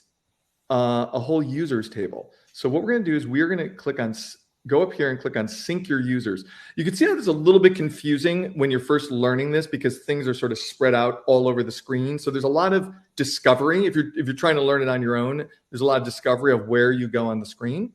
a whole users table. So what we're going to do is we're going to go up here and click on sync your users. You can see how it's a little bit confusing when you're first learning this, because things are sort of spread out all over the screen. So there's a lot of discovery. If you're trying to learn it on your own, there's a lot of discovery of where you go on the screen.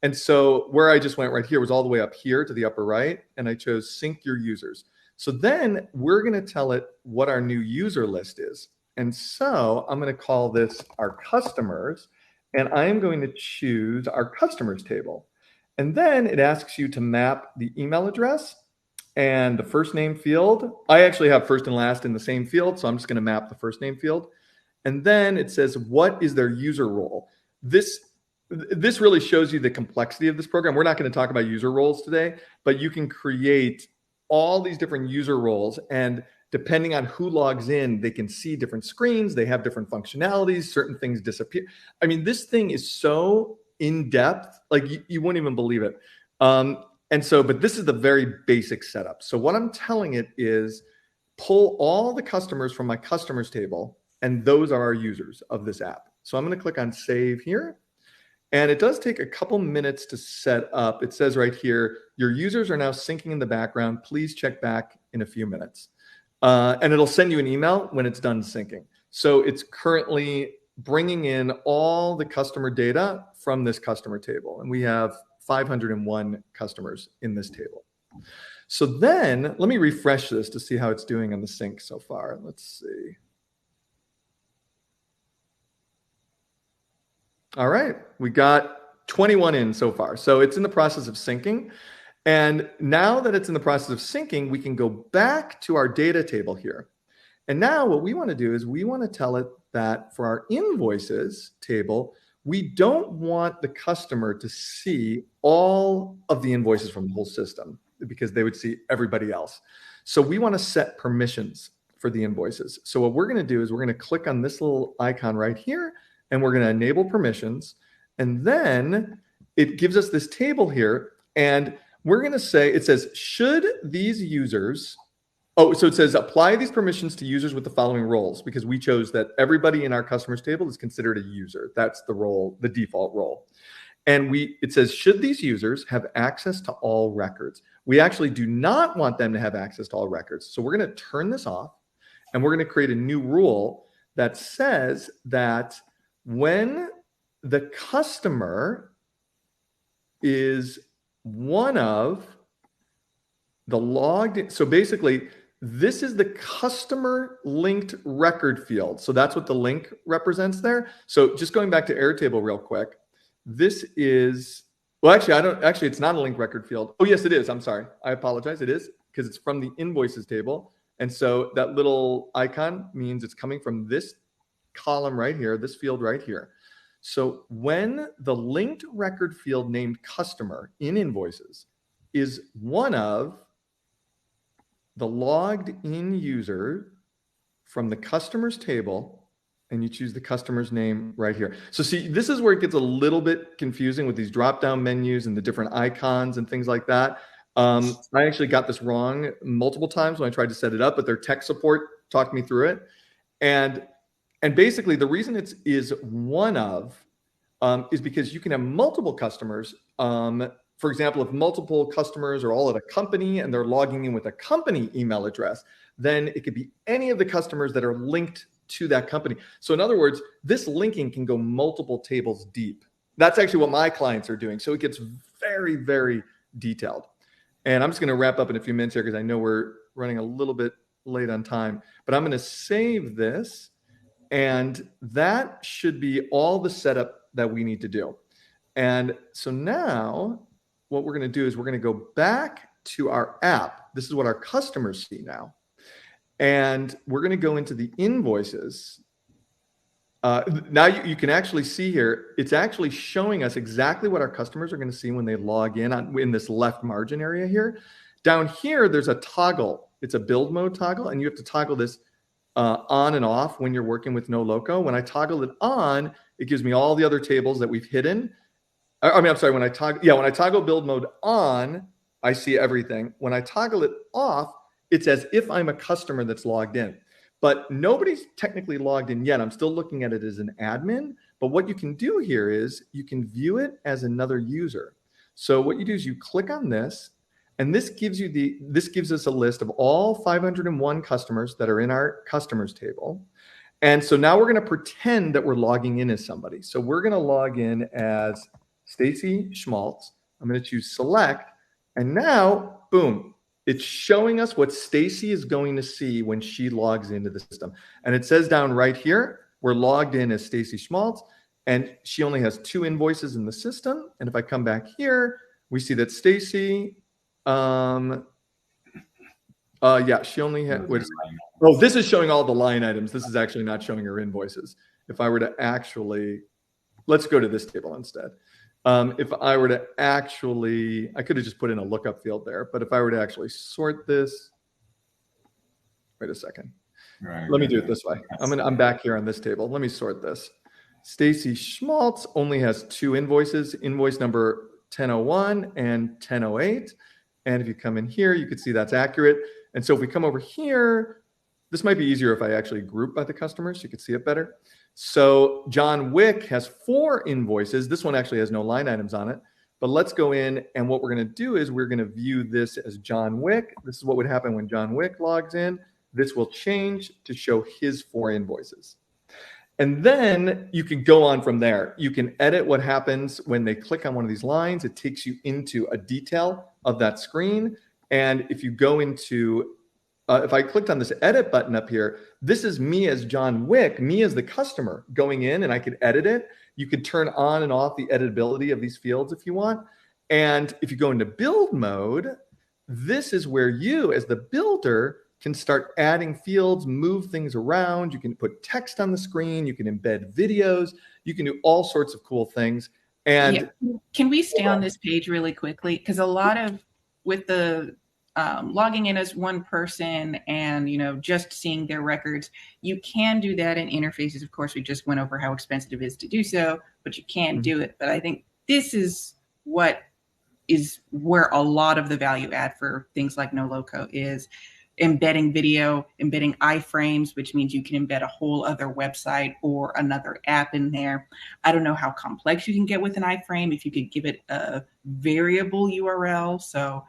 And so where I just went right here was all the way up here to the upper right, and I chose sync your users. So then we're going to tell it what our new user list is. And so I'm going to call this our customers, and I am going to choose our customers table. And then it asks you to map the email address and the first name field. I actually have first and last in the same field, so I'm just going to map the first name field. And then it says, what is their user role? This really shows you the complexity of this program. We're not going to talk about user roles today, but you can create all these different user roles, and depending on who logs in, they can see different screens. They have different functionalities. Certain things disappear. I mean, this thing is so in depth, like you wouldn't even believe it. But this is the very basic setup. So what I'm telling it is pull all the customers from my customers table, and those are our users of this app. So I'm going to click on save here. And it does take a couple minutes to set up. It says right here, your users are now syncing in the background. Please check back in a few minutes. And it'll send you an email when it's done syncing. So it's currently bringing in all the customer data from this customer table. And we have 501 customers in this table. So then let me refresh this to see how it's doing on the sync so far. Let's see. All right, we got 21 in so far. So it's in the process of syncing. And now that it's in the process of syncing, we can go back to our data table here. And now what we want to do is we want to tell it that for our invoices table, we don't want the customer to see all of the invoices from the whole system, because they would see everybody else. So we want to set permissions for the invoices. So what we're going to do is we're going to click on this little icon right here, and we're going to enable permissions. And then it gives us this table here, and we're going to say, it says, should these users, so it says apply these permissions to users with the following roles, because we chose that everybody in our customers table is considered a user. That's the role, the default role. And it says, should these users have access to all records? We actually do not want them to have access to all records. So we're going to turn this off, and we're going to create a new rule that says that when the customer is one of the logged in, so basically this is the customer linked record field. So that's what the link represents there. So just going back to Airtable real quick, this is, well, actually, it's not a link record field. Oh, yes, it is. I'm sorry. I apologize. It is, because it's from the invoices table. And so that little icon means it's coming from this column right here, this field right here. So when the linked record field named customer in invoices is one of the logged in user from the customers table, and you choose the customer's name right here. So see, this is where it gets a little bit confusing with these drop-down menus and the different icons and things like that. I actually got this wrong multiple times when I tried to set it up, but their tech support talked me through it. And basically, the reason it is one of is because you can have multiple customers. For example, if multiple customers are all at a company and they're logging in with a company email address, then it could be any of the customers that are linked to that company. So in other words, this linking can go multiple tables deep. That's actually what my clients are doing. So it gets very, very detailed. And I'm just going to wrap up in a few minutes here because I know we're running a little bit late on time, but I'm going to save this. And that should be all the setup that we need to do. And so now what we're going to do is we're going to go back to our app. This is what our customers see now. And we're going to go into the invoices. now you can actually see here, it's actually showing us exactly what our customers are going to see when they log in this left margin area here. Down here, there's a toggle. It's a build mode toggle, and you have to toggle this on and off when you're working with Noloco. When I toggle it on, it gives me all the other tables that we've hidden. I'm sorry, when I toggle build mode on, I see everything. When I toggle it off, it's as if I'm a customer that's logged in. But nobody's technically logged in yet. I'm still looking at it as an admin. But what you can do here is you can view it as another user. So what you do is you click on this, and this gives us a list of all 501 customers that are in our customers table. And so now we're going to pretend that we're logging in as somebody. So we're going to log in as Stacy Schmaltz. I'm going to choose select, and now boom. It's showing us what Stacy is going to see when she logs into the system. And it says down right here, we're logged in as Stacy Schmaltz, and she only has 2 invoices in the system. And if I come back here, we see that Stacy, she only had, this is showing all the line items. This is actually not showing her invoices. If I were to actually, let's go to this table instead. If I were to actually, I could have just put in a lookup field there, but if I were to actually sort this, wait a second. Let me do it this way. I'm back here on this table. Let me sort this. Stacy Schmaltz only has 2 invoices, invoice number 1001 and 1008. And if you come in here, you can see that's accurate. And so if we come over here, this might be easier if I actually group by the customers so you can see it better. So John Wick has 4 invoices. This one actually has no line items on it. But let's go in, and what we're going to do is we're going to view this as John Wick. This is what would happen when John Wick logs in. This will change to show his 4 invoices. And then you can go on from there. You can edit what happens when they click on one of these lines. It takes you into a detail of that screen. And if you go into if I clicked on this edit button up here, this is me as John Wick, me as the customer going in, and I could edit it. You could turn on and off the editability of these fields if you want. And if you go into build mode, this is where you as the builder can start adding fields, move things around. You can put text on the screen. You can embed videos. You can do all sorts of cool things. And can we stay on this page really quickly? Because a lot of, with the logging in as one person and, just seeing their records, you can do that in interfaces. Of course, we just went over how expensive it is to do so, but you can do it. But I think this is where a lot of the value add for things like Noloco is embedding video, embedding iframes, which means you can embed a whole other website or another app in there. I don't know how complex you can get with an iframe if you could give it a variable URL. So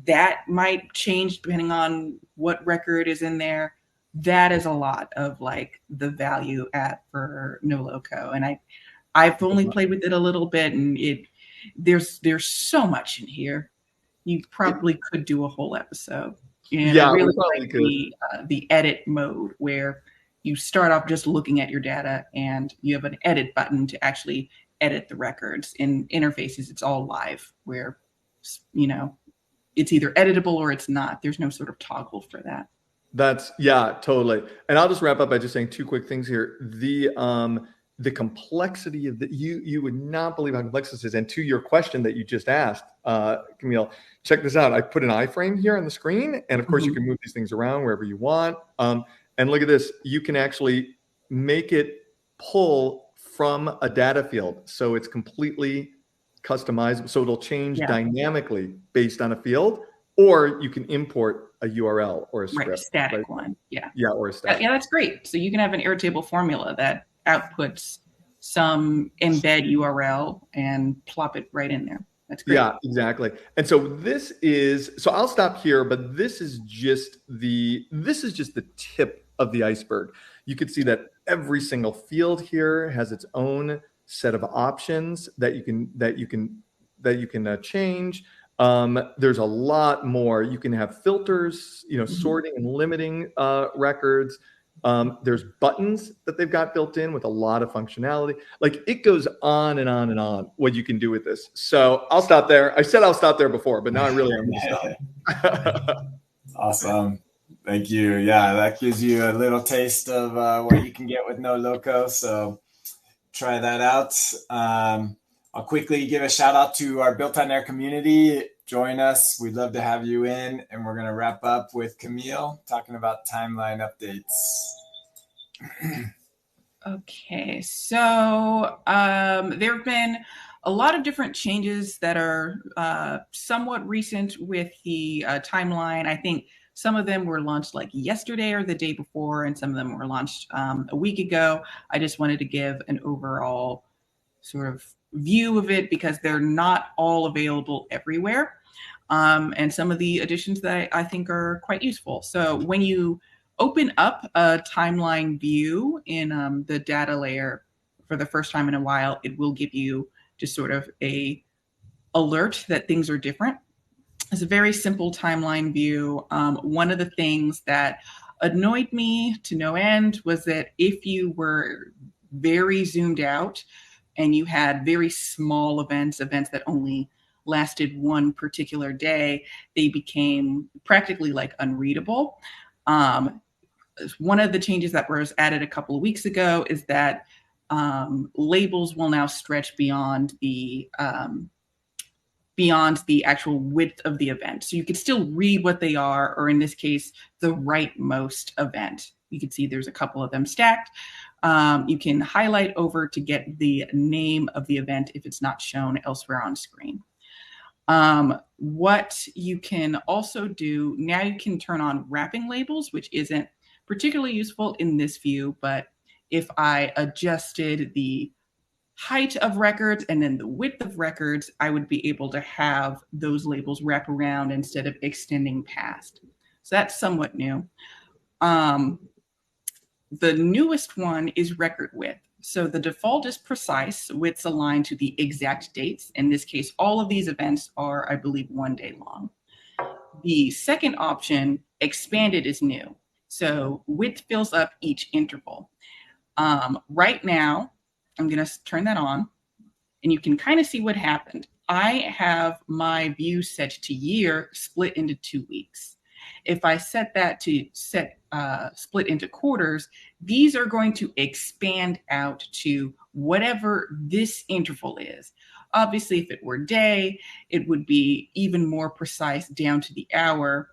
that might change depending on what record is in there. That is a lot of the value add for Noloco. And I've only played with it a little bit, and there's so much in here. You probably could do a whole episode. And I really like the edit mode where you start off just looking at your data and you have an edit button to actually edit the records. In interfaces, it's all live where, it's either editable or it's not. There's no sort of toggle for that. Totally. And I'll just wrap up by just saying 2 quick things here. The complexity of you would not believe how complex this is. And to your question that you just asked, Camille, check this out. I put an iframe here on the screen, and of course you can move these things around wherever you want. And look at this. You can actually make it pull from a data field. So it's completely customizable. So it'll change dynamically based on a field, or you can import a URL or a script. Right, static one. Yeah. Yeah, or a static. Yeah, that's great. So you can have an Airtable formula that outputs some embed URL and plop it right in there. That's great. Yeah, exactly. And so so I'll stop here, but this is just the tip of the iceberg. You can see that every single field here has its own set of options that you can change. There's a lot more. You can have filters, sorting and limiting records. There's buttons that they've got built in with a lot of functionality. It goes on and on and on what you can do with this. So I'll stop there. I said I'll stop there before, but now I really am going to stop. Awesome. Thank you. Yeah, that gives you a little taste of what you can get with Noloco. So try that out. I'll quickly give a shout out to our BuiltOnAir community. Join us. We'd love to have you in. And we're going to wrap up with Camille talking about timeline updates. Okay, so there have been a lot of different changes that are somewhat recent with the timeline. I think some of them were launched like yesterday or the day before, and some of them were launched a week ago. I just wanted to give an overall sort of view of it because they're not all available everywhere. And some of the additions that I think are quite useful. So when you open up a timeline view in the data layer for the first time in a while, it will give you just sort of a alert that things are different. It's a very simple timeline view. One of the things that annoyed me to no end was that if you were very zoomed out and you had very small events that only lasted one particular day, they became practically like unreadable. One of the changes that was added a couple of weeks ago is that labels will now stretch beyond the actual width of the event. So you could still read what they are, or in this case, the rightmost event. You can see there's a couple of them stacked. You can highlight over to get the name of the event if it's not shown elsewhere on screen. What you can also do, now you can turn on wrapping labels, which isn't particularly useful in this view, but if I adjusted the height of records and then the width of records, I would be able to have those labels wrap around instead of extending past. So that's somewhat new. The newest one is record width. So the default is precise, widths aligned to the exact dates. In this case, all of these events are, I believe, 1 day long. The second option, expanded, is new. So width fills up each interval. Right now, I'm going to turn that on, and you can kind of see what happened. I have my view set to year split into 2 weeks. If I set that to split into quarters, these are going to expand out to whatever this interval is. Obviously, if it were day, it would be even more precise down to the hour.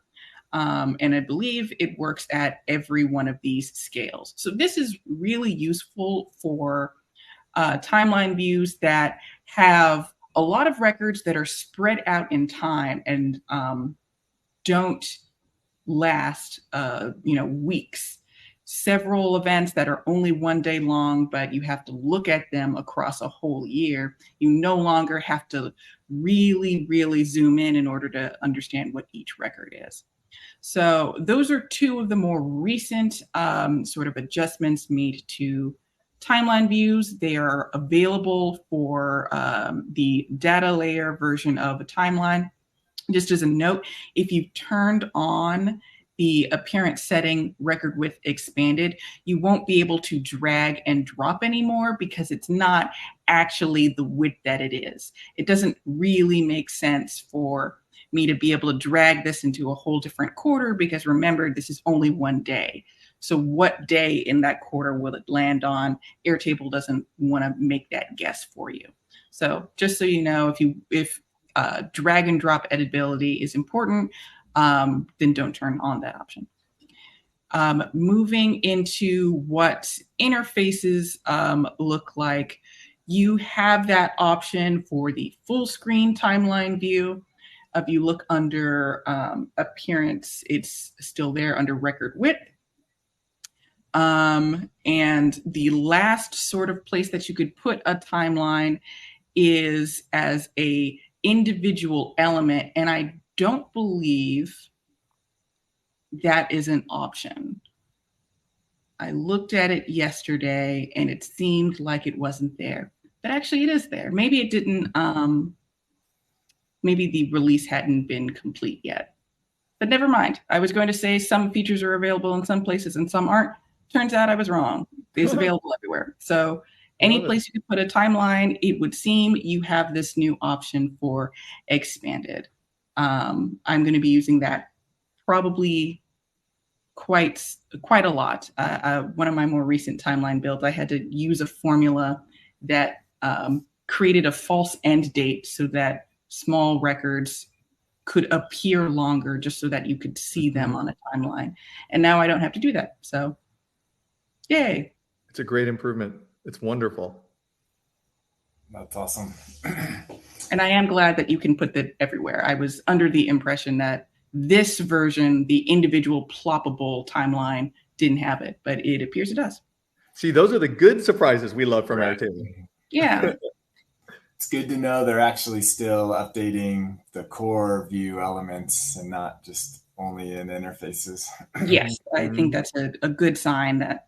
And I believe it works at every one of these scales. So this is really useful for timeline views that have a lot of records that are spread out in time and don't last weeks. Several events that are only 1 day long, but you have to look at them across a whole year. You no longer have to really, really zoom in order to understand what each record is. So those are two of the more recent sort of adjustments made to timeline views. They are available for the data layer version of a timeline. Just as a note, if you turned on the appearance setting record width expanded, you won't be able to drag and drop anymore because it's not actually the width that it is. It doesn't really make sense for me to be able to drag this into a whole different quarter because remember, this is only 1 day. So what day in that quarter will it land on? Airtable doesn't want to make that guess for you. So just so you know, if drag and drop editability is important, then don't turn on that option. Moving into what interfaces look like, you have that option for the full screen timeline view. If you look under appearance, it's still there under record width. And the last sort of place that you could put a timeline is as a individual element, and I don't believe that is an option. I looked at it yesterday and it seemed like it wasn't there, but actually it is there. Maybe it didn't, maybe the release hadn't been complete yet, but never mind. I was going to say some features are available in some places and some aren't. Turns out I was wrong. It's available everywhere. So any place you could put a timeline, it would seem you have this new option for expanded. I'm going to be using that probably quite a lot. One of my more recent timeline builds, I had to use a formula that created a false end date so that small records could appear longer just so that you could see them on a timeline. And now I don't have to do that. So yay. It's a great improvement. It's wonderful. That's awesome. And I am glad that you can put that everywhere. I was under the impression that this version, the individual ploppable timeline, didn't have it, but it appears it does. See, those are the good surprises we love from Airtable. Yeah. It's good to know they're actually still updating the core view elements and not just only in interfaces. Yes, I think that's a good sign that,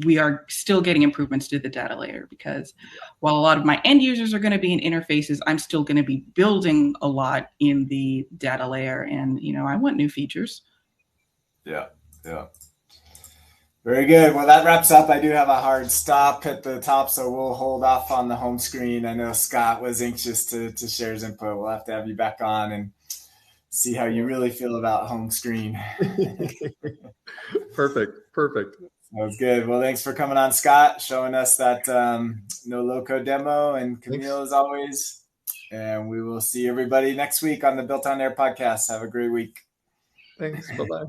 we are still getting improvements to the data layer, because while a lot of my end users are going to be in interfaces, I'm still going to be building a lot in the data layer, and I want new features. Yeah. Very good. Well, that wraps up. I do have a hard stop at the top, so we'll hold off on the home screen. I know Scott was anxious to share his input. We'll have to have you back on and see how you really feel about home screen. Perfect. Sounds good. Well, thanks for coming on, Scott, showing us that Noloco demo, and Camille, as always. And we will see everybody next week on the BuiltOnAir podcast. Have a great week. Thanks. Bye-bye.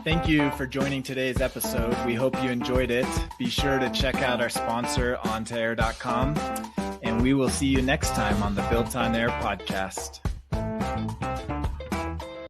Thank you for joining today's episode. We hope you enjoyed it. Be sure to check out our sponsor, ontoair.com, and we will see you next time on the BuiltOnAir podcast.